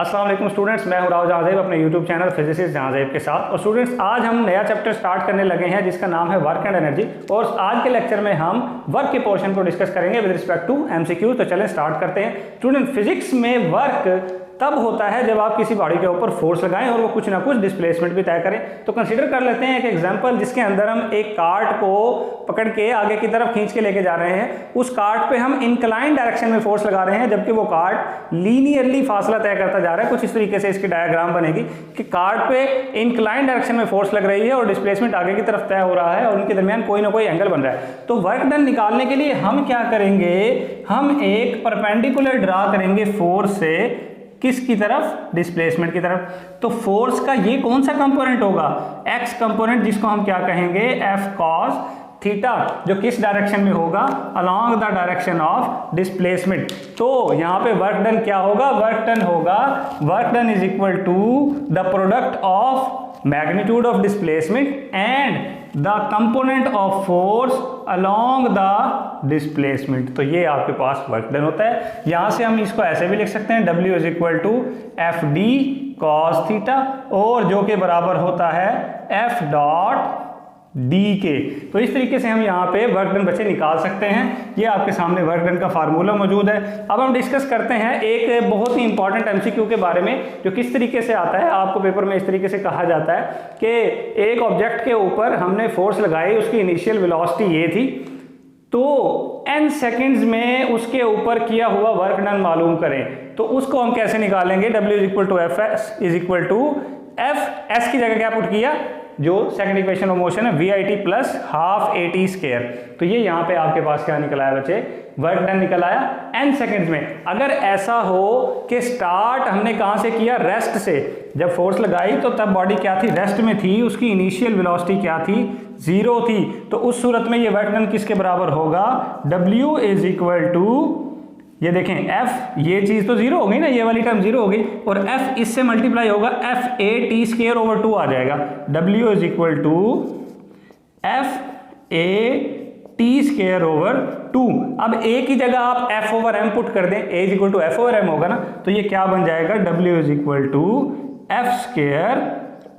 अस्सलाम वालेकुम स्टूडेंट्स, मैं हूं राव जहांजेब अपने यूट्यूब चैनल फिजिसिस्ट जहांजेब के साथ। और स्टूडेंट्स, आज हम नया चैप्टर स्टार्ट करने लगे हैं जिसका नाम है वर्क एंड एनर्जी। और आज के लेक्चर में हम वर्क के पोर्शन को डिस्कस करेंगे विद रिस्पेक्ट टू एमसीक्यू। तो चलें स्टार्ट करते हैं। स्टूडेंट, फिजिक्स में वर्क तब होता है जब आप किसी बॉडी के ऊपर फोर्स लगाएं और वो कुछ ना कुछ डिस्प्लेसमेंट भी तय करें। तो कंसीडर कर लेते हैं एक एग्जांपल जिसके अंदर हम एक कार्ट को पकड़ के आगे की तरफ खींच के लेके जा रहे हैं। उस कार्ट पे हम इंक्लाइन डायरेक्शन में फोर्स लगा रहे हैं जबकि वो कार्ट लीनियरली फासला तय करता जा रहा है। कुछ इस तरीके से इसकी डायग्राम बनेगी कि कार्ट पे इंक्लाइन डायरेक्शन में फोर्स लग रही है और डिस्प्लेसमेंट आगे की तरफ तय हो रहा है और उनके दरमियान कोई ना कोई एंगल बन रहा है। तो वर्क डन निकालने के लिए हम क्या करेंगे, हम एक परपेंडिकुलर ड्रा करेंगे फोर्स से किसकी तरफ, डिस्प्लेसमेंट की तरफ। तो फोर्स का ये कौन सा कंपोनेंट होगा, एक्स कंपोनेंट, जिसको हम क्या कहेंगे, एफ कॉस थीटा, जो किस डायरेक्शन में होगा, along the direction of displacement. तो यहां पे वर्क डन क्या होगा, work done is equal to the product of magnitude of displacement and the component of force along the displacement. तो ये आपके पास वर्क डन होता है। यहां से हम इसको ऐसे भी लिख सकते हैं, W is equal to F D cos theta, और जो कि बराबर होता है एफ डॉट डी के। तो इस तरीके से हम यहाँ पे वर्क डन बच्चे निकाल सकते हैं। ये आपके सामने वर्क डन का फार्मूला मौजूद है। अब हम डिस्कस करते हैं एक बहुत ही इंपॉर्टेंट एमसीक्यू के बारे में जो किस तरीके से आता है। आपको पेपर में इस तरीके से कहा जाता है कि एक ऑब्जेक्ट के ऊपर हमने फोर्स लगाई, उसकी इनिशियल वेलोसिटी ये थी, तो n सेकेंड्स में उसके ऊपर किया हुआ वर्क डन मालूम करें। तो उसको हम कैसे निकालेंगे, W is equal to F S is equal to F S की जगह क्या पुट किया, जो सेकंड इक्वेशन ऑफ मोशन है, VIT plus half AT square. तो ये यहाँ पे आपके पास क्या निकल आया बच्चे, वर्क डन निकल आया n सेकंड्स में। अगर ऐसा हो कि स्टार्ट हमने कहाँ से किया, रेस्ट से, जब फोर्स लगाई तो तब बॉडी क्या थी, रेस्ट में थी, उसकी इनिशियल वेलोसिटी क्या थी, 0 थी। तो उस सूरत में ये वर्क डन किसके बराबर होगा, W इज इक्वल टू, ये देखें F, ये चीज तो 0 हो गई ना, ये वाली टर्म 0 हो गई, और F इससे मल्टीप्लाई होगा, F A T square over 2 आ जाएगा। W is equal to F A T square over 2। अब A की जगह आप F ओवर M पुट कर दें, A is equal to F over M होगा ना, तो ये क्या बन जाएगा, W is equal to F square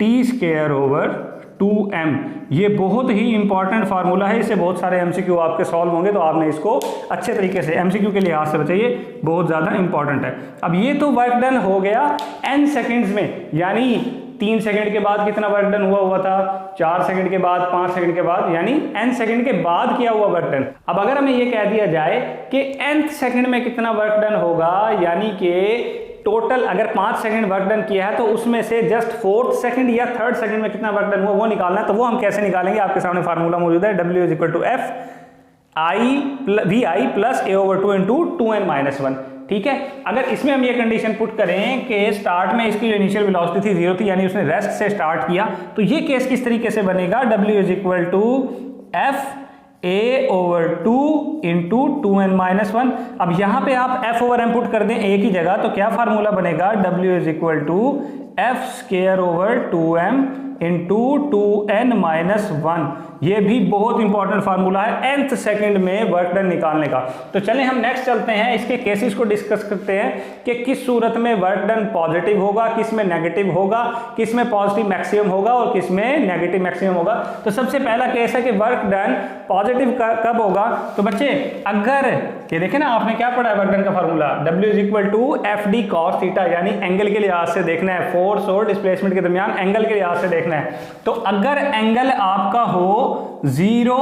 T square over 2m। ये बहुत ही इंपॉर्टेंट फार्मूला है, इससे बहुत सारे एमसीक्यू आपके सॉल्व होंगे, तो आपने इसको अच्छे तरीके से एमसीक्यू के लिहाज से बताइए, बहुत ज़्यादा इंपॉर्टेंट है। अब ये तो वर्क डन हो गया n सेकेंड्स में, यानी 3 सेकंड के बाद कितना वर्क डन हुआ था, 4 सेकंड के बाद, 5 सेकंड के बाद, यानी n सेकंड के बाद किया हुआ वर्क डन। अब अगर हमें ये कह दिया जाए कि nth सेकंड में कितना वर्क डन होगा, यानी कि टोटल अगर 5 सेकंड वर्क डन किया है तो उसमें से जस्ट 4th सेकंड या 3rd सेकंड में कितना वर्क डन हुआ वो निकालना है। तो वो हम कैसे निकालेंगे, आपके सामने फार्मूला मौजूद है, W is equal to F VI plus A over 2 into 2n minus 1। ठीक है, अगर इसमें हम ये कंडीशन पुट करें कि स्टार्ट में इसकी जो इनिशियल वेलोसिटी थी 0 थी, यानी उसने रेस्ट से स्टार्ट किया, तो ये केस किस तरीके से बनेगा, W is equal to F A over 2 into 2n minus 1। अब यहां पे आप F ओवर M पुट कर दें A की जगह, तो क्या फार्मूला बनेगा, W is equal to F square over 2m into 2n minus 1। ये भी बहुत इंपॉर्टेंट फार्मूला है nth सेकंड में वर्क डन निकालने का। तो चलें हम नेक्स्ट चलते हैं, इसके केसेस को डिस्कस करते हैं कि किस सूरत में वर्क डन पॉजिटिव होगा, किस में नेगेटिव होगा, किस में पॉजिटिव मैक्सिमम होगा और किस में नेगेटिव मैक्सिमम होगा। तो सबसे पहला केस है कि वर्क डन पॉजिटिव कब होगा। तो बच्चे अगर ये देखें ना, आपने क्या पढ़ा है वर्क डन का formula, W is equal to F D cos theta, यानी एंगल के लिहाज से देखना है, फोर्स और डिस्प्लेसमेंट के दरमियान एंगल के लिहाज से देखना है। तो अगर एंगल आपका हो 0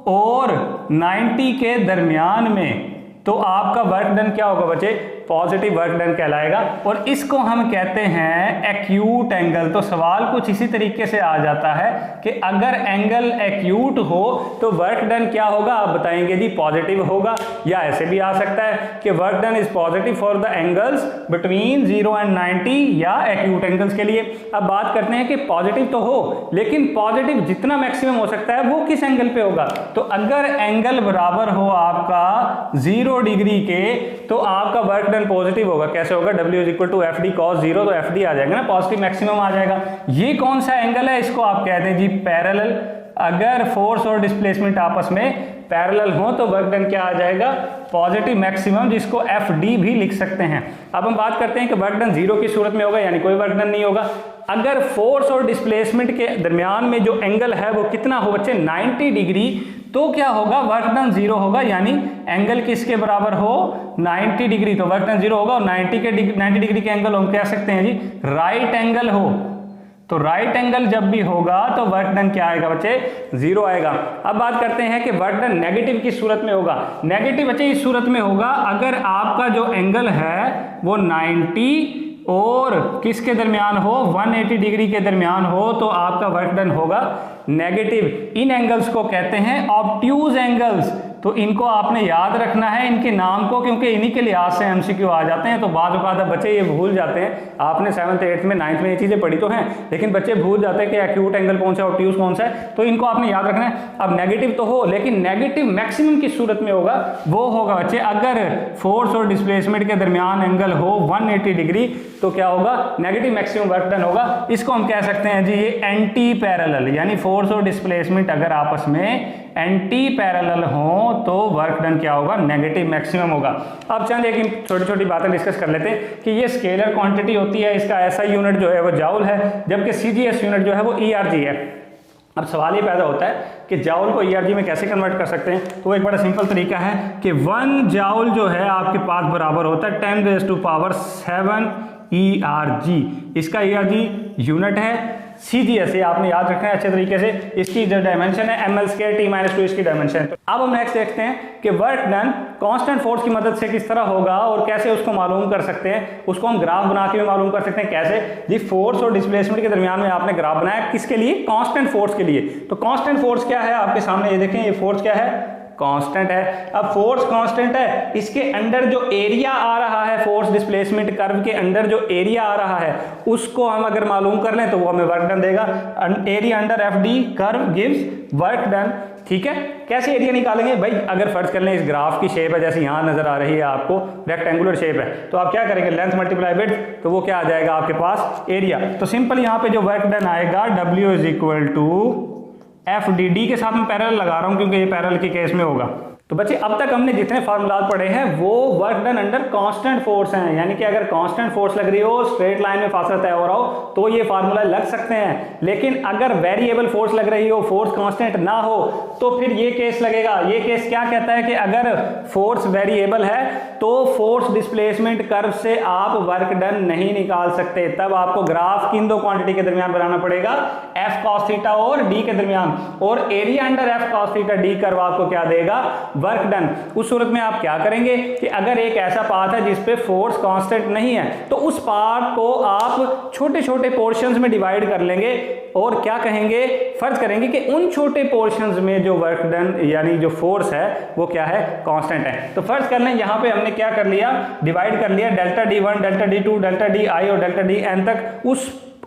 और 90 के दरमियान में, तो आपका वर्क डन क्या होगा बच्चे, पॉजिटिव वर्क डन कहलाएगा, और इसको हम कहते हैं एक्यूट एंगल। तो सवाल कुछ इसी तरीके से आ जाता है कि अगर एंगल एक्यूट हो तो वर्क डन क्या होगा, आप बताएंगे जी पॉजिटिव होगा, या ऐसे भी आ सकता है कि work done is positive for the angles between 0 and 90, या एक्यूट एंगल्स के लिए। अब बात करते हैं कि पॉजिटिव तो हो, लेकिन पॉजिटिव जितना मैक्सिमम हो सकता है वो किस एंगल पे होगा। तो अगर एंगल बराबर हो आपका 0 डिग्री के, तो आपका वर्क डन पॉजिटिव होगा। कैसे होगा, W is equal to F D cos 0, तो एफ डी आ जाएगा ना, पॉजिटिव मैक्सिमम आ जाएगा। ये कौन सा एंगल है, इसको आप कहते हैं जी पैरेलल। अगर फोर्स और डिस्प्लेसमेंट आपस में पैरेलल हो तो वर्क डन क्या आ जाएगा, पॉजिटिव मैक्सिमम, जिसको FD भी लिख सकते हैं। अब हम बात करते हैं कि वर्क डन 0 की सूरत में होगा, यानी कोई वर्क डन नहीं होगा। अगर फोर्स और डिस्प्लेसमेंट के दरमियान में जो एंगल है वो कितना हो बच्चे, 90 डिग्री, तो क्या होगा, वर्क डन 0 होगा, यानी एंगल किसके बराबर हो, 90 डिग्री, तो वर्क डन 0 होगा। और 90 डिग्री के एंगल हम कह सकते हैं जी राइट एंगल हो, तो राइट एंगल जब भी होगा तो वर्क डन क्या आएगा बच्चे, 0 आएगा। अब बात करते हैं कि वर्क डन नेगेटिव की सूरत में होगा। नेगेटिव बच्चे इस सूरत में होगा अगर आपका जो एंगल है वो 90 और किसके दरमियान हो, 180 डिग्री के दरमियान हो, तो आपका वर्क डन होगा नेगेटिव। इन एंगल्स को कहते हैं ऑब्ट्यूज एंगल्स। तो इनको आपने याद रखना है, इनके नाम को, क्योंकि इन्हीं के लिहाज से MCQ आ जाते हैं। तो बाद बच्चे ये भूल जाते हैं, आपने 7th 8th में 9th में ये चीज़ें पढ़ी तो हैं, लेकिन बच्चे भूल जाते हैं कि एक्यूट एंगल कौन सा है, ऑब्ट्यूज कौन सा है, तो इनको आपने याद रखना है। अब नेगेटिव तो हो, लेकिन नेगेटिव मैक्सिमम की सूरत में होगा, वो होगा बच्चे अगर फोर्स और डिस्प्लेसमेंट के दरमियान एंगल हो 180 डिग्री, तो क्या होगा, नेगेटिव मैक्सिमम वर्क डन होगा। इसको हम कह सकते हैं जी ये एंटी पैरेलल, यानी फोर्स और डिस्प्लेसमेंट अगर आपस में एंटी पैरेलल हो तो वर्क डन क्या होगा, नेगेटिव मैक्सिमम होगा। अब चंद एक छोटी छोटी बातें डिस्कस कर लेते हैं कि ये स्केलर क्वांटिटी होती है, इसका SI यूनिट जो है वो जाउल है, जबकि CGS यूनिट जो है वो ERG है। अब सवाल ये पैदा होता है कि जाउल को ERG में कैसे कन्वर्ट कर सकते हैं, तो एक बड़ा सिंपल तरीका है कि 1 जाउल जो है आपके पास बराबर होता है 10⁻⁷ ERG, इसका ERG यूनिट है। CGS ये आपने याद रखना है अच्छे तरीके से, इसकी जो डायमेंशन है ml² T-2 इसकी डायमेंशन है। अब हम नेक्स्ट देखते हैं कि वर्क डन कांस्टेंट फोर्स की मदद से किस तरह होगा और कैसे उसको मालूम कर सकते हैं। उसको हम ग्राफ बना के भी मालूम कर सकते हैं। कैसे जी, फोर्स और डिस्प्लेसमेंट के दरमियान में आपने ग्राफ बनाया, किसके लिए, कांस्टेंट फोर्स के लिए। तो कांस्टेंट फोर्स क्या है आपके सामने, ये देखें, ये फोर्स क्या है, कांस्टेंट है। अब फोर्स कांस्टेंट है, इसके अंदर जो एरिया आ रहा है, फोर्स डिस्प्लेसमेंट कर्व के अंदर जो एरिया आ रहा है, उसको हम अगर मालूम कर लें तो वो हमें वर्क डन देगा। Area under FD curve gives work done. ठीक है, कैसे एरिया निकालेंगे भाई, अगर फर्ज कर लें इस ग्राफ की शेप है जैसे यहाँ नजर आ रही है आपको, रेक्टेंगुलर शेप है, तो आप क्या करेंगे, लेंथ मल्टीप्लाई विड्थ, तो वो क्या आ जाएगा आपके पास, एरिया। तो सिंपल यहाँ पे जो वर्क डन आएगा W = FD के साथ मैं पैरेलल लगा रहा हूं क्योंकि ये पैरेलल के केस में होगा। तो बच्चे अब तक हमने जितने फार्मूलाज पढ़े हैं वो work done under constant force हैं, यानी कि अगर कांस्टेंट फोर्स लग रही हो, स्ट्रेट लाइन में फासला तय हो रहा हो, तो ये फार्मूला लग सकते हैं। लेकिन अगर वेरिएबल फोर्स लग रही हो, फोर्स कांस्टेंट ना हो, तो फिर ये केस लगेगा। ये केस क्या कहता है कि अगर फोर्स वेरिएबल है तो फोर्स डिस्प्लेसमेंट कर्व से आप वर्क डन नहीं निकाल सकते। तब आपको ग्राफ किन दो क्वांटिटी के दरमियान बनाना पड़ेगा, F cos थीटा और D के दरमियान, और area under F cos theta D curve आपको क्या देगा, वर्क डन। उस सूरत में आप क्या करेंगे कि अगर एक ऐसा पाथ है जिसपे फोर्स कांस्टेंट नहीं है, तो उस पाथ को आप छोटे छोटे पोर्शंस में डिवाइड कर लेंगे और क्या कहेंगे, फर्ज करेंगे कि उन छोटे पोर्शंस में जो वर्क डन यानी जो फोर्स है वो क्या है, कांस्टेंट है। तो फर्ज कर लें यहाँ पे हमने क्या कर लिया, डिवाइड कर लिया delta D1, delta D2, delta DI और डेल्टा DN तक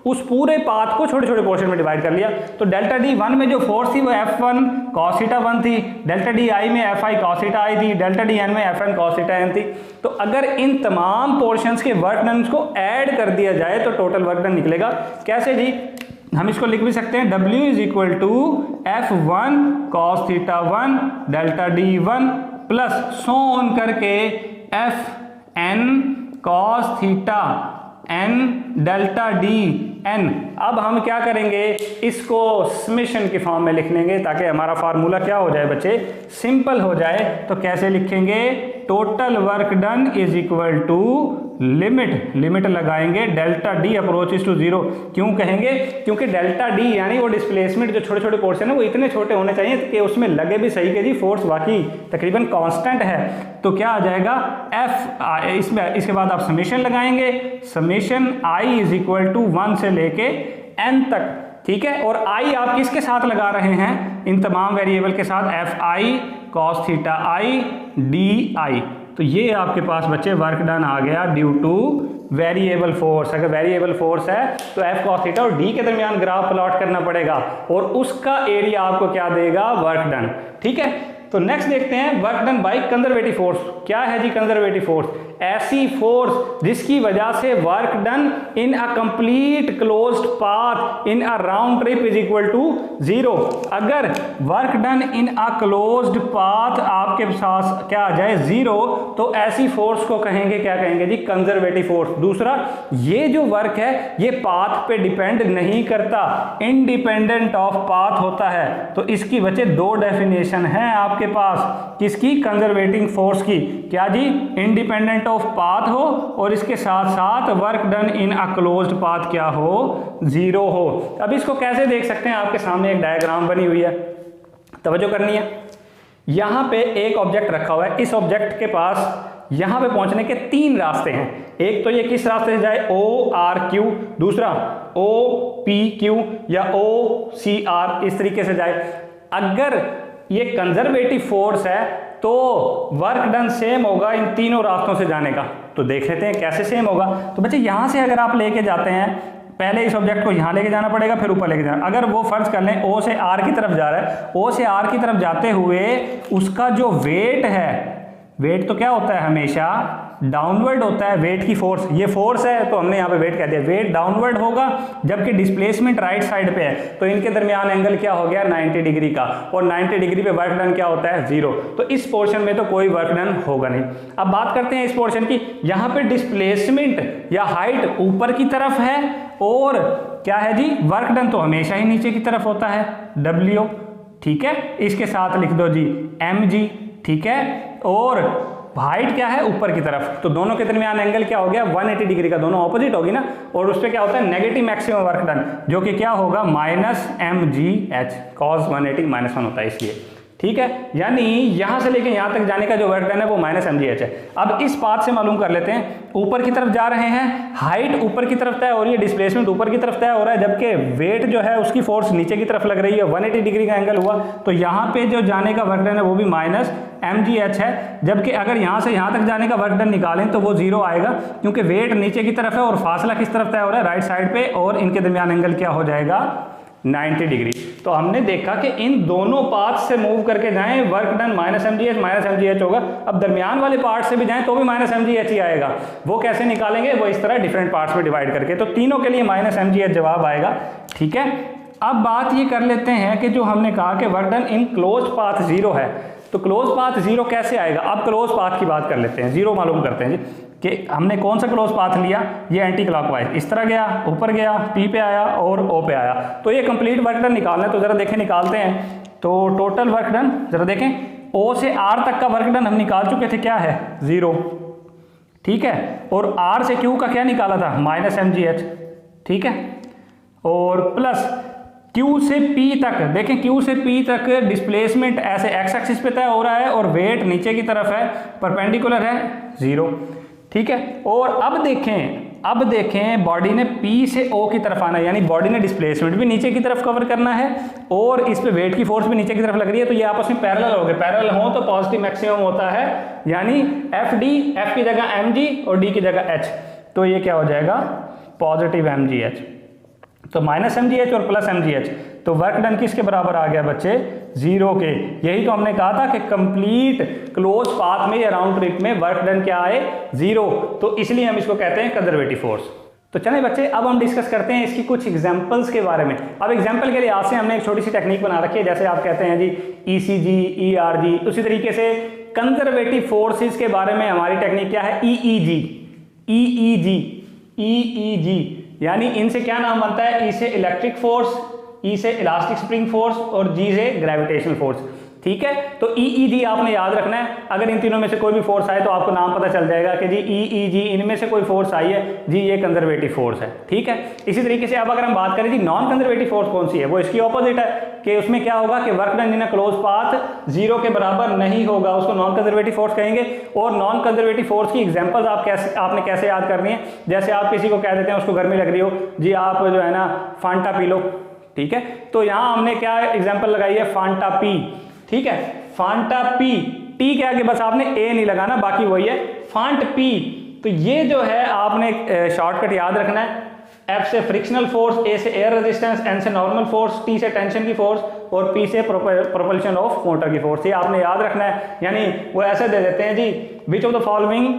उस पूरे पाथ को छोटे छोटे पोर्शन में डिवाइड कर लिया। तो डेल्टा D1 में जो फोर्स थी वो F1 cos थीटा 1 थी, डेल्टा DI में Fi cos थीटा I थी, डेल्टा DN में Fn cos थीटा n थी। तो अगर इन तमाम पोर्शंस के वर्क डन को ऐड कर दिया जाए तो टोटल वर्क डन निकलेगा। कैसे जी, हम इसको लिख भी सकते हैं W = F1 cos theta 1 delta D1 plus so on करके Fn cos theta n delta DN। अब हम क्या करेंगे, इसको समेशन के फॉर्म में लिख लेंगे ताकि हमारा फार्मूला क्या हो जाए बच्चे, सिंपल हो जाए। तो कैसे लिखेंगे, टोटल वर्क डन = लिमिट लगाएंगे डेल्टा D अप्रोचेस टू 0। क्यों कहेंगे, क्योंकि डेल्टा D यानी वो डिस्प्लेसमेंट जो छोटे छोटे पोर्शन है वो इतने छोटे होने चाहिए कि उसमें लगे भी सही के जी फोर्स वाकई तकरीबन कांस्टेंट है। तो क्या आ जाएगा F, इसके बाद आप समेशन लगाएंगे, समेशन I = 1 से लेके n तक, ठीक है। और I आप किसके साथ लगा रहे हैं, इन तमाम वेरिएबल के साथ, Fi cos theta I DI। तो ये आपके पास बच्चे वर्क डन आ गया ड्यू टू वेरिएबल फोर्स। अगर वेरिएबल फोर्स है तो F cos थीटा और D के दरमियान ग्राफ प्लॉट करना पड़ेगा और उसका एरिया आपको क्या देगा, वर्क डन। ठीक है, तो नेक्स्ट देखते हैं work done by conservative force. क्या है जी कंजर्वेटिव फोर्स? ऐसी फोर्स जिसकी वजह से work done in a complete closed path in a round trip is equal to 0। अगर work done in a closed path आपके साथ क्या आ जाए 0, तो ऐसी फोर्स को कहेंगे, क्या कहेंगे जी? Conservative force. दूसरा, ये जो वर्क है ये पाथ पे डिपेंड नहीं करता, इंडिपेंडेंट ऑफ पाथ होता है। तो इसकी वजह दो डेफिनेशन है आपके पास, किसकी? कंजर्वेटिंग फोर्स की। क्या जी? इंडिपेंडेंट ऑफ पाथ हो और इसके साथ साथ work done in a closed path क्या हो? 0 हो। अब इसको कैसे देख सकते हैं? आपके सामने एक डायग्राम बनी हुई है, तवज्जो करनी है। यहां पे एक ऑब्जेक्ट रखा हुआ है, इस ऑब्जेक्ट के पास यहां पे पहुंचने के 3 रास्ते हैं। एक तो ये किस रास्ते से जाए? ORQ, दूसरा OPQ या OCR, इस तरीके से जाए। अगर ये कंजर्वेटिव फोर्स है तो वर्क डन सेम होगा इन तीनों रास्तों से जाने का। तो देख लेते हैं कैसे सेम होगा। तो बच्चे यहां से अगर आप लेके जाते हैं, पहले इस ऑब्जेक्ट को यहां लेके जाना पड़ेगा, फिर ऊपर लेके जाना। अगर वो फर्ज कर लें O से R की तरफ जा रहा है, O से R की तरफ जाते हुए उसका जो वेट है, वेट तो क्या होता है? हमेशा डाउनवर्ड होता है। वेट की फोर्स, ये फोर्स है तो हमने यहाँ पे वेट कह दिया, वेट डाउनवर्ड होगा, जबकि डिस्प्लेसमेंट राइट साइड पे है। तो इनके दरमियान एंगल क्या हो गया? 90 डिग्री का, और 90 डिग्री पे वर्क डन क्या होता है? 0। तो इस पोर्शन में तो कोई वर्क डन होगा नहीं। अब बात करते हैं इस पोर्शन की। यहाँ पे डिस्प्लेसमेंट या हाइट ऊपर की तरफ है, और क्या है जी? वर्क डन तो हमेशा ही नीचे की तरफ होता है, W, ठीक है। इसके साथ लिख दो जी mg, ठीक है। और हाइट क्या है? ऊपर की तरफ। तो दोनों के दरमियान एंगल क्या हो गया? 180 डिग्री का, दोनों ऑपोजिट होगी ना। और उस पर क्या होता है? नेगेटिव मैक्सिमम वर्क डन, जो कि क्या होगा? -mgh, cos 180 -1 होता है इसलिए, ठीक है। यानी यहां से लेके यहां तक जाने का जो वर्क डन है वो -mgh है। अब इस पाथ से मालूम कर लेते हैं। ऊपर की तरफ जा रहे हैं, हाइट ऊपर की तरफ तय हो रही है, डिस्प्लेसमेंट ऊपर की तरफ तय हो रहा है, जबकि वेट जो है उसकी फोर्स नीचे की तरफ लग रही है, 180 डिग्री का एंगल हुआ। तो यहाँ पे जो जाने का वर्क डन है वो भी -mgh है, जबकि अगर यहाँ से यहाँ तक जाने का वर्क डन निकालें तो वो 0 आएगा, क्योंकि वेट नीचे की तरफ है और फासला किस तरफ तय हो रहा है? राइट साइड पे, और इनके दरमियान एंगल क्या हो जाएगा? 90 डिग्री। तो हमने देखा कि इन दोनों पाथ से मूव करके जाएं, वर्क डन -mgh होगा। अब दरमियान वाले पार्ट से भी जाएं तो भी -mgh ही आएगा। वो कैसे निकालेंगे? वो इस तरह डिफरेंट पार्ट्स में डिवाइड करके। तो तीनों के लिए -mgh जवाब आएगा, ठीक है। अब बात ये कर लेते हैं कि जो हमने कहा कि work done in close path 0 है, तो क्लोज पाथ 0 कैसे आएगा? अब क्लोज पाथ की बात कर लेते हैं। 0 मालूम करते हैं जी कि हमने कौन सा क्लोज पाथ लिया। ये एंटी क्लॉकवाइज, इस तरह गया, ऊपर गया, P पे आया और O पे आया। तो ये कंप्लीट वर्क डन निकालना है, तो जरा देखें निकालते हैं। तो टोटल वर्क डन जरा देखें, O से R तक का वर्क डन हम निकाल चुके थे, क्या है? 0, ठीक है। और R से Q का क्या निकाला था? -mgh, ठीक है। और प्लस Q से P तक, देखें Q से P तक डिस्प्लेसमेंट ऐसे x एक्सिस पे तय हो रहा है और वेट नीचे की तरफ है, परपेंडिकुलर है 0, ठीक है। और अब देखें बॉडी ने P से O की तरफ आना है, यानी बॉडी ने डिस्प्लेसमेंट भी नीचे की तरफ कवर करना है और इस पे वेट की फोर्स भी नीचे की तरफ लग रही है। तो ये आपस में पैरेलल हो गए। पैरेलल हो तो पॉजिटिव मैक्सिमम होता है, यानी F की जगह mg और D की जगह h। तो ये क्या हो जाएगा? Positive mgh। तो -mgh और +mgh, तो वर्क डन किसके बराबर आ गया बच्चे? 0 के। यही तो हमने कहा था कि कंप्लीट क्लोज पाथ में या राउंड ट्रिप में वर्क डन क्या आए? 0। तो इसलिए हम इसको कहते हैं कंजर्वेटिव फोर्स। तो चलें बच्चे, अब हम डिस्कस करते हैं इसकी कुछ एग्जांपल्स के बारे में। अब एग्जांपल के लिए आज से हमने एक छोटी सी टेक्निक बना रखी है, जैसे आप कहते हैं जी ECG, ERG, उसी तरीके से कंजर्वेटिव फोर्सेस के बारे में हमारी टेक्निक क्या है? EEG, यानी इनसे क्या नाम बनता है? E से इलेक्ट्रिक फोर्स, E से इलास्टिक स्प्रिंग फोर्स और G से ग्रेविटेशनल फोर्स, ठीक है। तो EEG आपने याद रखना है। अगर इन तीनों में से कोई भी फोर्स आए तो आपको नाम पता चल जाएगा कि जी EEG, इनमें से कोई फोर्स आई है जी, ये कंजर्वेटिव फोर्स है, ठीक है। इसी तरीके से अब अगर हम बात करें जी नॉन कंजर्वेटिव फोर्स कौन सी है, वो इसकी ऑपोजिट है कि उसमें क्या होगा कि work done in a close path 0 के बराबर नहीं होगा, उसको नॉन कंजर्वेटिव फोर्स कहेंगे। और नॉन कंजर्वेटिव फोर्स की एग्जांपल्स आपने कैसे याद करनी है? जैसे आप किसी को कह देते हैं उसको गर्मी लग रही हो जी, आप जो है ना फांटा पी लो, ठीक है। तो यहाँ हमने क्या एग्जाम्पल लगाई है? फांटा पी, ठीक है। फांटा पी, टी के आगे बस आपने ए नहीं लगाना, बाकी वही है फांट पी। तो ये जो है आपने शॉर्टकट याद रखना है, F से फ्रिक्शनल फोर्स, A से एयर रेजिस्टेंस, N से नॉर्मल फोर्स, T से टेंशन की फोर्स और P से प्रोपल्शन ऑफ मोटर की फोर्स। ये आपने याद रखना है। यानी वो ऐसे दे देते हैं जी, which of the following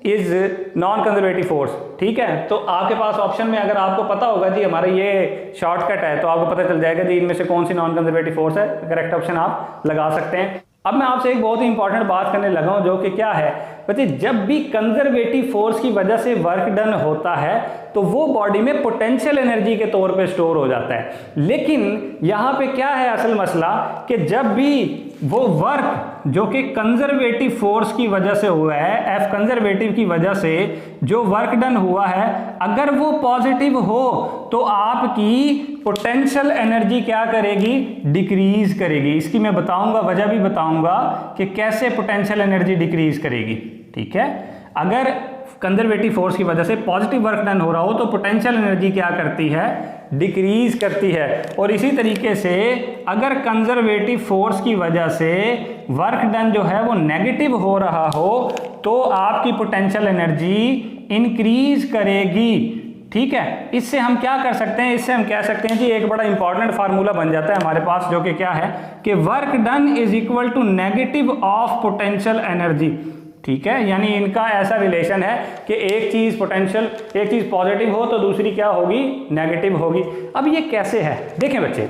is non conservative force. ठीक है, तो आपके पास ऑप्शन में अगर आपको पता होगा जी हमारा ये शॉर्टकट है, तो आपको पता चल जाएगा जी इनमें से कौन सी नॉन कंजर्वेटिव फोर्स है। करेक्ट ऑप्शन आप लगा सकते हैं। अब मैं आपसे एक बहुत ही इंपॉर्टेंट बात करने लगा हूं, जो कि क्या है बच्चे, जब भी कंजर्वेटिव फोर्स की वजह से वर्क डन होता है तो वो बॉडी में पोटेंशियल एनर्जी के तौर पे स्टोर हो जाता है। लेकिन यहां पे क्या है असल मसला, कि जब भी वो वर्क जो कि कंजर्वेटिव फोर्स की वजह से हुआ है, एफ कंजर्वेटिव की वजह से जो वर्क डन हुआ है, अगर वो पॉजिटिव हो तो आपकी पोटेंशियल एनर्जी क्या करेगी, डिक्रीज करेगी। इसकी मैं बताऊंगा, वजह भी बताऊंगा कि कैसे पोटेंशियल एनर्जी डिक्रीज करेगी। ठीक है, अगर कंजर्वेटिव फोर्स की वजह से पॉजिटिव वर्क डन हो रहा हो तो पोटेंशियल एनर्जी क्या करती है, डिक्रीज करती है। और इसी तरीके से अगर कंजर्वेटिव फोर्स की वजह से वर्क डन जो है वो नेगेटिव हो रहा हो तो आपकी पोटेंशियल एनर्जी इंक्रीज करेगी। ठीक है, इससे हम क्या कर सकते हैं, इससे हम कह सकते हैं जी एक बड़ा इंपॉर्टेंट फार्मूला बन जाता है हमारे पास, जो कि क्या है कि work done is equal to negative of potential energy. ठीक है, यानी इनका ऐसा रिलेशन है कि एक चीज पोटेंशियल, एक चीज पॉजिटिव हो तो दूसरी क्या होगी, नेगेटिव होगी। अब ये कैसे है, देखें बच्चे,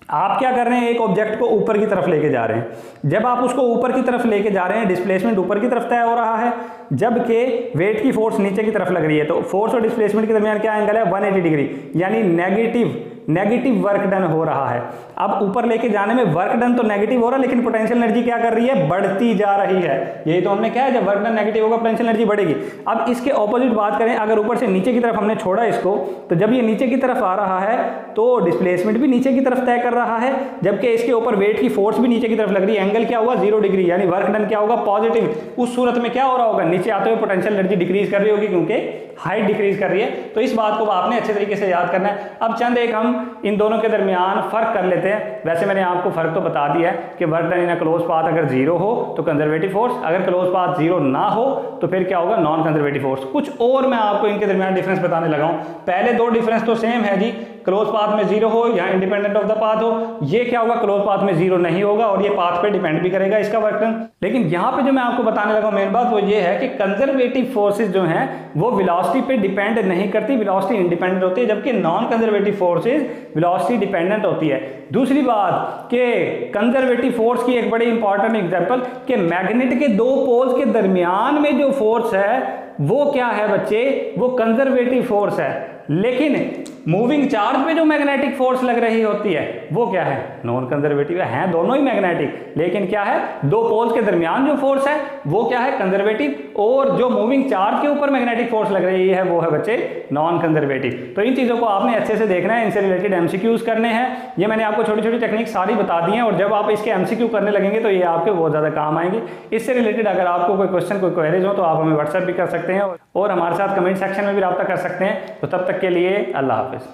आप क्या कर रहे हैं, एक ऑब्जेक्ट को ऊपर की तरफ लेके जा रहे हैं। जब आप उसको ऊपर की तरफ लेके जा रहे हैं, डिस्प्लेसमेंट ऊपर की तरफ तय हो रहा है, जबकि वेट की फोर्स नीचे की तरफ लग रही है, तो फोर्स और डिस्प्लेसमेंट के दरमियान क्या एंगल है, 180 डिग्री, यानी नेगेटिव वर्क डन हो रहा है। अब ऊपर लेके जाने में वर्क डन तो नेगेटिव हो रहा है, लेकिन पोटेंशियल एनर्जी क्या कर रही है, बढ़ती जा रही है। यही तो हमने क्या है, जब वर्क डन नेगेटिव होगा पोटेंशियल एनर्जी बढ़ेगी। अब इसके ऑपोजिट बात करें, अगर ऊपर से नीचे की तरफ हमने छोड़ा इसको, तो जब ये नीचे की तरफ आ रहा है तो डिस्प्लेसमेंट भी नीचे की तरफ तय कर रहा है, जबकि इसके ऊपर वेट की फोर्स भी नीचे की तरफ लग रही है। एंगल क्या हुआ, 0 डिग्री, यानी वर्क डन क्या होगा, पॉजिटिव। उस सूरत में क्या हो रहा होगा, नीचे आते हुए पोटेंशियल एनर्जी डिक्रीज कर रही होगी, क्योंकि हाइट डिक्रीज कर रही है। तो इस बात को आपने अच्छे तरीके से याद करना है। अब चंद एक हम इन दोनों के दरमियान फर्क कर लेते हैं। वैसे मैंने आपको फर्क तो बता दिया है कि work done in a close path अगर 0 हो तो कंजर्वेटिव फोर्स, अगर क्लोज पाथ 0 ना हो तो फिर क्या होगा, नॉन कंजर्वेटिव फोर्स। कुछ और मैं आपको इनके दरमियान डिफरेंस बताने लगा हूं। पहले दो डिफरेंस तो सेम है जी, क्लोज पाथ में 0 हो या इंडिपेंडेंट ऑफ द पाथ हो। ये क्या होगा, क्लोज पाथ में 0 नहीं होगा और ये पाथ पे डिपेंड भी करेगा इसका वर्क डन। लेकिन यहां पे जो मैं आपको बताने लगा मेन बात वो ये है कि कंजर्वेटिव फोर्सेस जो हैं वो वेलोसिटी पे डिपेंड नहीं करती, वेलोसिटी इंडिपेंडेंट होती है, जबकि non conservative forces velocity dependent होती है। दूसरी बात कि कंजर्वेटिव फोर्स की एक बड़ी इंपॉर्टेंट एग्जांपल कि मैग्नेट के दो पोल्स के दरमियान में जो फोर्स है वो क्या है बच्चे, वो कंजर्वेटिव फोर्स है। लेकिन मूविंग चार्ज पे जो मैग्नेटिक फोर्स लग रही होती है वो क्या है, नॉन कंजर्वेटिव है। दोनों ही मैग्नेटिक, लेकिन क्या है, दो पोल्स के दरमियान जो फोर्स है वो क्या है, कंजर्वेटिव। और जो मूविंग चार्ज के ऊपर मैग्नेटिक फोर्स लग रही है वो है बच्चे नॉन कंजर्वेटिव। तो इन चीजों को आपने अच्छे से देखना है, इनसे रिलेटेड एमसीक्यूज करने हैं। ये मैंने आपको छोटी छोटी टेक्निक सारी बता दी हैं, और जब आप इसके एमसीक्यू करने लगेंगे तो ये आपके बहुत ज्यादा काम आएंगे। इससे रिलेटेड अगर आपको कोई क्वेश्चन, कोई क्वेरीज हो तो आप हमें व्हाट्सएप भी कर सकते हैं और हमारे साथ कमेंट सेक्शन में भी रब्ता कर सकते हैं। तो तब तक के लिए अल्लाह हाफिज।